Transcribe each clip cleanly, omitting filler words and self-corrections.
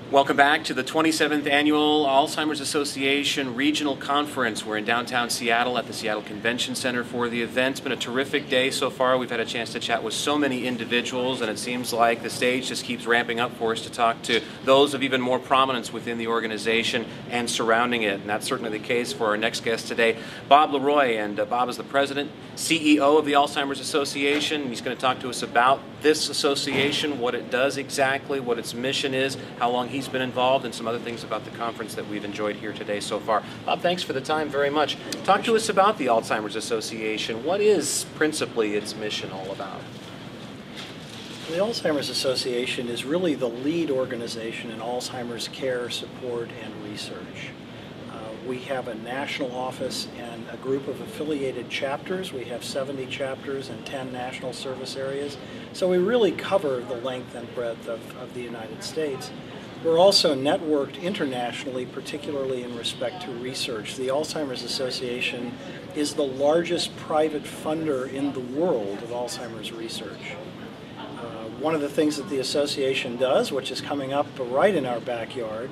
Welcome back to the 27th Annual Alzheimer's Association Regional Conference. We're in downtown Seattle at the Seattle Convention Center for the event. It's been a terrific day so far. We've had a chance to chat with so many individuals, and it seems like the stage just keeps ramping up for us to talk to those of even more prominence within the organization and surrounding it. And that's certainly the case for our next guest today, Bob LeRoy. And Bob is the president, CEO of the Alzheimer's Association. He's going to talk to us about this association, what it does exactly, what its mission is, how long he's been involved, and some other things about the conference that we've enjoyed here today so far. Bob, thanks for the time very much. Talk to us about the Alzheimer's Association. What is principally its mission all about? The Alzheimer's Association is really the lead organization in Alzheimer's care, support, and research. We have a national office and a group of affiliated chapters. We have 70 chapters and 10 national service areas. So we really cover the length and breadth of the United States. We're also networked internationally, particularly in respect to research. The Alzheimer's Association is the largest private funder in the world of Alzheimer's research. One of the things that the association does, which is coming up right in our backyard,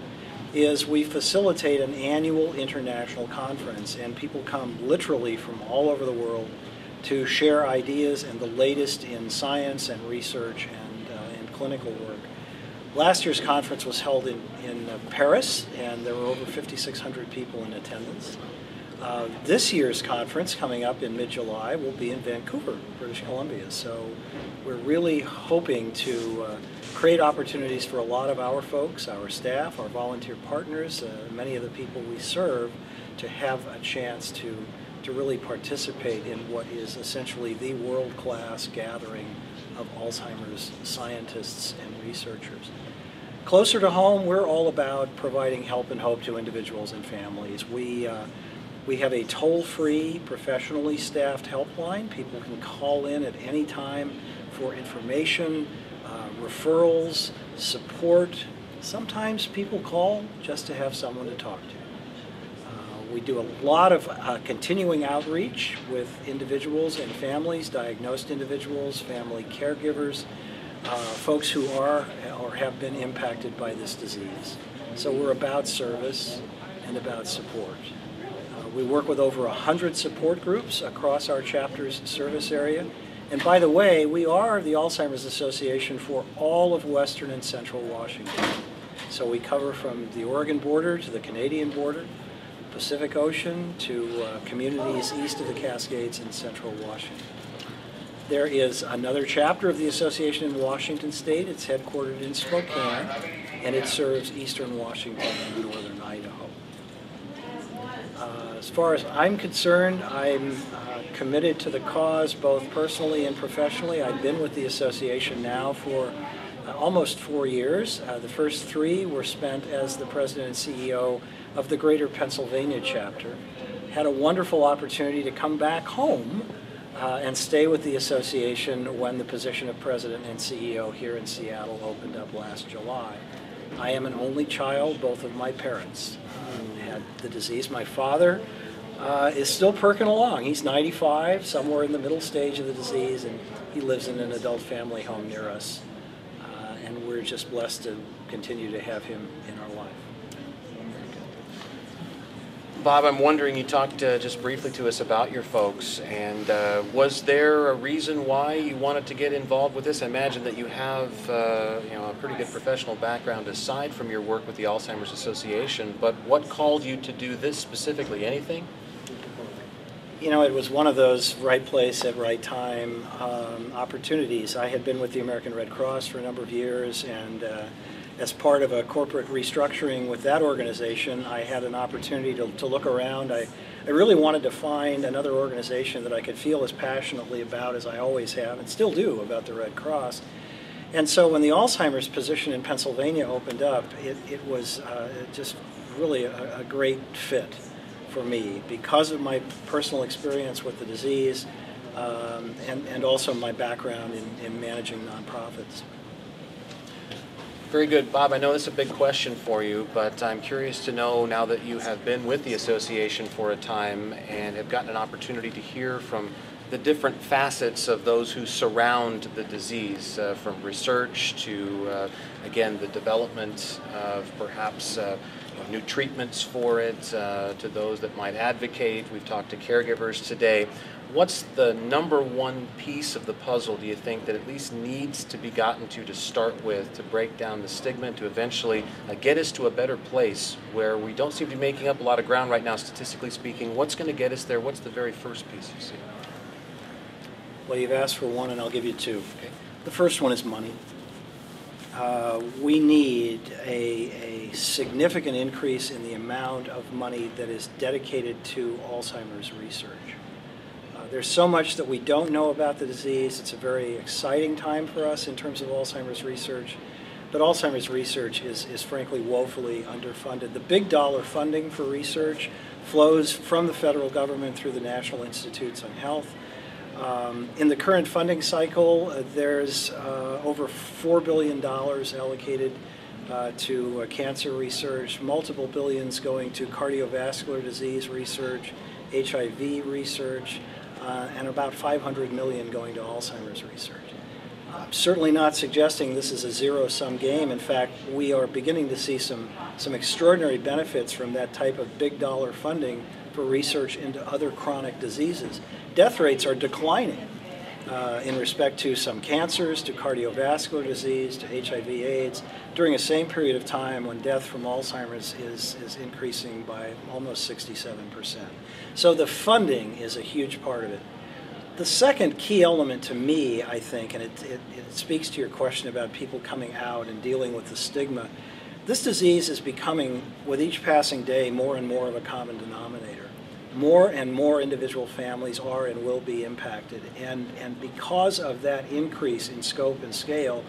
is we facilitate an annual international conference, and people come literally from all over the world to share ideas and the latest in science and research and clinical work. Last year's conference was held in Paris, and there were over 5,600 people in attendance. This year's conference, coming up in mid-July, will be in Vancouver, British Columbia. So we're really hoping to create opportunities for a lot of our folks, our staff, our volunteer partners, many of the people we serve, to have a chance to really participate in what is essentially the world-class gathering of Alzheimer's scientists and researchers. Closer to home, we're all about providing help and hope to individuals and families. We have a toll-free, professionally staffed helpline. People can call in at any time for information, referrals, support. Sometimes people call just to have someone to talk to. We do a lot of continuing outreach with individuals and families, diagnosed individuals, family caregivers, folks who are or have been impacted by this disease. So we're about service and about support. We work with over 100 support groups across our chapter's service area. And by the way, we are the Alzheimer's Association for all of Western and Central Washington. So we cover from the Oregon border to the Canadian border, Pacific Ocean to communities east of the Cascades in Central Washington. There is another chapter of the association in Washington State. It's headquartered in Spokane, and it serves eastern Washington and northern Idaho. As far as I'm concerned, I'm committed to the cause both personally and professionally. I've been with the association now for almost 4 years. The first 3 were spent as the president and CEO of the Greater Pennsylvania chapter. Had a wonderful opportunity to come back home and stay with the association when the position of president and CEO here in Seattle opened up last July. I am an only child. Both of my parents had the disease. My father is still perking along. He's 95, somewhere in the middle stage of the disease, and he lives in an adult family home near us. And we're just blessed to continue to have him in our life. Bob, I'm wondering, you talked just briefly to us about your folks, and was there a reason why you wanted to get involved with this? I imagine that you have a pretty good professional background aside from your work with the Alzheimer's Association, but what called you to do this specifically? Anything? You know, it was one of those right place at right time opportunities. I had been with the American Red Cross for a number of years, and as part of a corporate restructuring with that organization, I had an opportunity to look around. I really wanted to find another organization that I could feel as passionately about as I always have and still do about the Red Cross. And so when the Alzheimer's position in Pennsylvania opened up, it was just really a great fit for me because of my personal experience with the disease and also my background in managing nonprofits. Very good. Bob, I know this is a big question for you, but I'm curious to know, now that you have been with the association for a time and have gotten an opportunity to hear from the different facets of those who surround the disease, from research to, again, the development of perhaps new treatments for it, to those that might advocate. We've talked to caregivers today. What's the number one piece of the puzzle, do you think, that at least needs to be gotten to start with, to break down the stigma, to eventually get us to a better place where we don't seem to be making up a lot of ground right now, statistically speaking? What's going to get us there? What's the very first piece you see? Well, you've asked for one, and I'll give you two. Okay. The first one is money. We need a significant increase in the amount of money that is dedicated to Alzheimer's research. There's so much that we don't know about the disease. It's a very exciting time for us in terms of Alzheimer's research, but Alzheimer's research is frankly woefully underfunded. The big dollar funding for research flows from the federal government through the National Institutes on Health. In the current funding cycle, there's over $4 billion allocated to cancer research, multiple billions going to cardiovascular disease research, HIV research, and about $500 million going to Alzheimer's research. I'm certainly not suggesting this is a zero-sum game. In fact, we are beginning to see some extraordinary benefits from that type of big dollar funding for research into other chronic diseases. Death rates are declining in respect to some cancers, to cardiovascular disease, to HIV/AIDS, during a same period of time when death from Alzheimer's is increasing by almost 67%. So the funding is a huge part of it. The second key element to me, I think, and it speaks to your question about people coming out and dealing with the stigma, this disease is becoming, with each passing day, more and more of a common denominator. More and more individual families are and will be impacted. And because of that increase in scope and scale,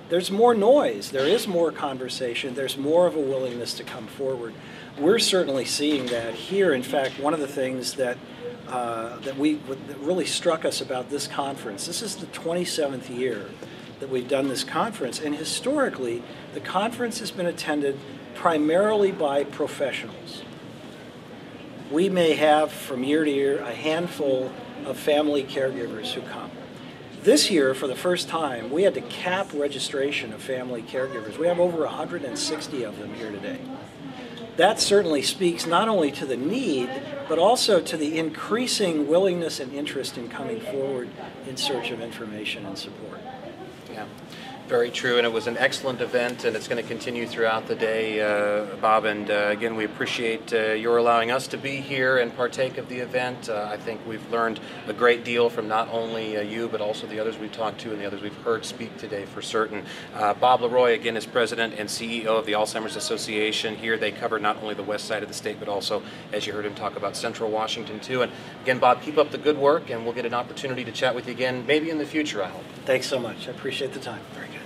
there's more noise, there is more conversation, there's more of a willingness to come forward. We're certainly seeing that here. In fact, one of the things that really struck us about this conference, this is the 27th year that we've done this conference, and historically, the conference has been attended primarily by professionals. We may have, from year to year, a handful of family caregivers who come. This year, for the first time, we had to cap registration of family caregivers. We have over 160 of them here today. That certainly speaks not only to the need, but also to the increasing willingness and interest in coming forward in search of information and support. Yeah, very true, and it was an excellent event, and it's going to continue throughout the day, Bob, and again, we appreciate your allowing us to be here and partake of the event. I think we've learned a great deal from not only you, but also the others we've talked to and the others we've heard speak today for certain. Bob LeRoy, again, is President and CEO of the Alzheimer's Association. Here they cover not only the west side of the state, but also, as you heard him talk about, Central Washington, too. And again, Bob, keep up the good work, and we'll get an opportunity to chat with you again, maybe in the future, I hope. Thanks so much. I appreciate the time. Very good.